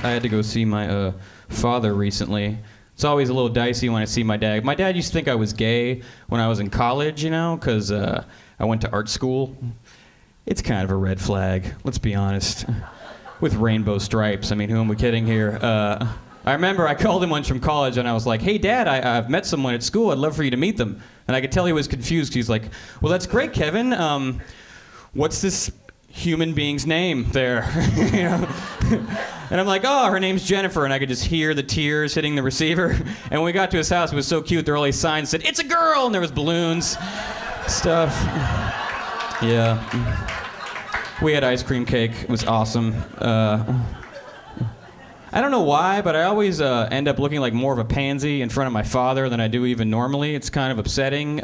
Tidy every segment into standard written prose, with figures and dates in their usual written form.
I had to go see my father recently. It's always a little dicey when I see my dad. My dad used to think I was gay when I was in college, you know, because I went to art school. It's kind of a red flag, let's be honest. With rainbow stripes. I mean, who am we kidding here? I remember I called him once from college and I was like, hey, Dad, I've met someone at school. I'd love for you to meet them. And I could tell he was confused. He's like, well, that's great, Kevin. What's this human being's name there? You know? And I'm like, oh, her name's Jennifer. And I could just hear the tears hitting the receiver. And when we got to his house, it was so cute. There were all these signs that said, it's a girl. And there was balloons, stuff. Yeah. We had ice cream cake. It was awesome. I don't know why, but I always end up looking like more of a pansy in front of my father than I do even normally. It's kind of upsetting.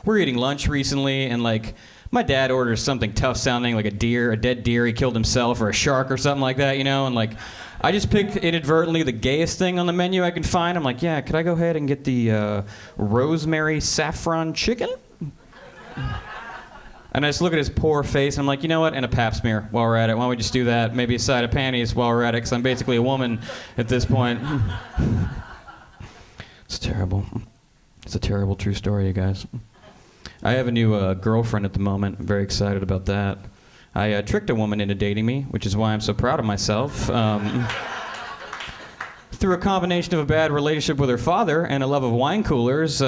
We're eating lunch recently, and like my dad orders something tough sounding, like a dead deer he killed himself, or a shark or something like that, you know, and like I just picked inadvertently the gayest thing on the menu I could find. I'm like, yeah, could I go ahead and get the rosemary saffron chicken? And I just look at his poor face, and I'm like, you know what? And a pap smear while we're at it. Why don't we just do that? Maybe a side of panties while we're at it, because I'm basically a woman at this point. It's terrible. It's a terrible true story, you guys. I have a new girlfriend at the moment. I'm very excited about that. I tricked a woman into dating me, which is why I'm so proud of myself. Through a combination of a bad relationship with her father and a love of wine coolers,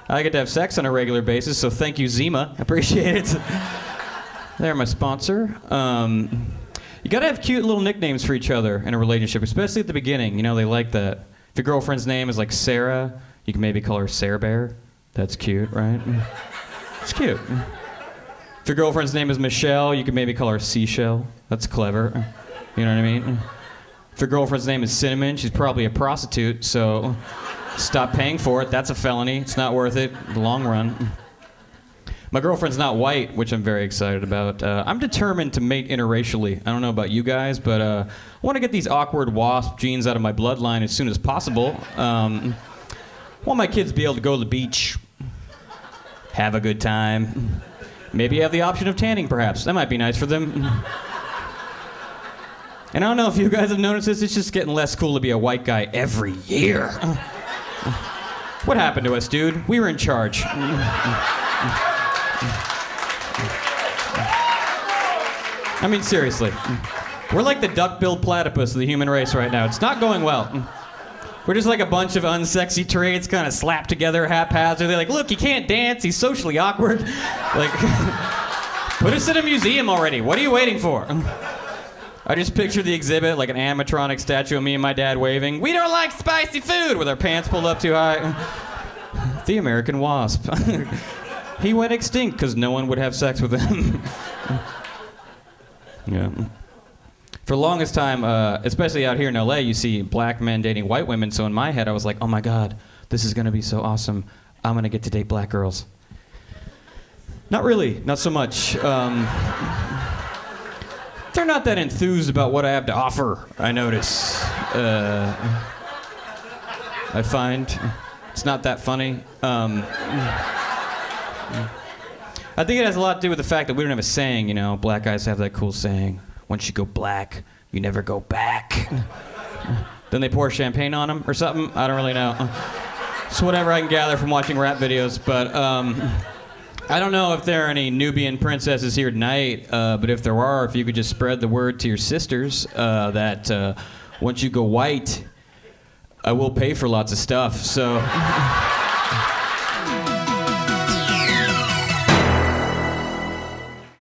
I get to have sex on a regular basis, so thank you, Zima. I appreciate it. They're my sponsor. You gotta have cute little nicknames for each other in a relationship, especially at the beginning. You know, they like that. If your girlfriend's name is like Sarah, you can maybe call her Sarah Bear. That's cute, right? It's cute. If your girlfriend's name is Michelle, you can maybe call her Seashell. That's clever. You know what I mean? If your girlfriend's name is Cinnamon, she's probably a prostitute, so stop paying for it. That's a felony. It's not worth it in the long run. My girlfriend's not white, which I'm very excited about. I'm determined to mate interracially. I don't know about you guys, but I want to get these awkward wasp genes out of my bloodline as soon as possible. I want my kids to be able to go to the beach, have a good time. Maybe have the option of tanning, perhaps. That might be nice for them. And I don't know if you guys have noticed this, it's just getting less cool to be a white guy every year. What happened to us, dude? We were in charge. I mean, seriously. We're like the duck-billed platypus of the human race right now. It's not going well. We're just like a bunch of unsexy traits kind of slapped together haphazardly. Like, look, he can't dance. He's socially awkward. Like, put us in a museum already. What are you waiting for? I just pictured the exhibit, like an animatronic statue of me and my dad waving, "We don't like spicy food," with our pants pulled up too high. The American wasp. He went extinct because no one would have sex with him. Yeah. For the longest time, especially out here in LA, you see black men dating white women, so in my head I was like, oh my God, this is gonna be so awesome. I'm gonna get to date black girls. Not really, not so much. They're not that enthused about what I have to offer, I notice. I find it's not that funny. I think it has a lot to do with the fact that we don't have a saying, you know. Black guys have that cool saying, once you go black, you never go back. Then they pour champagne on them or something. I don't really know. It's whatever I can gather from watching rap videos, but I don't know if there are any Nubian princesses here tonight, but if there are, if you could just spread the word to your sisters that once you go white, I will pay for lots of stuff, so...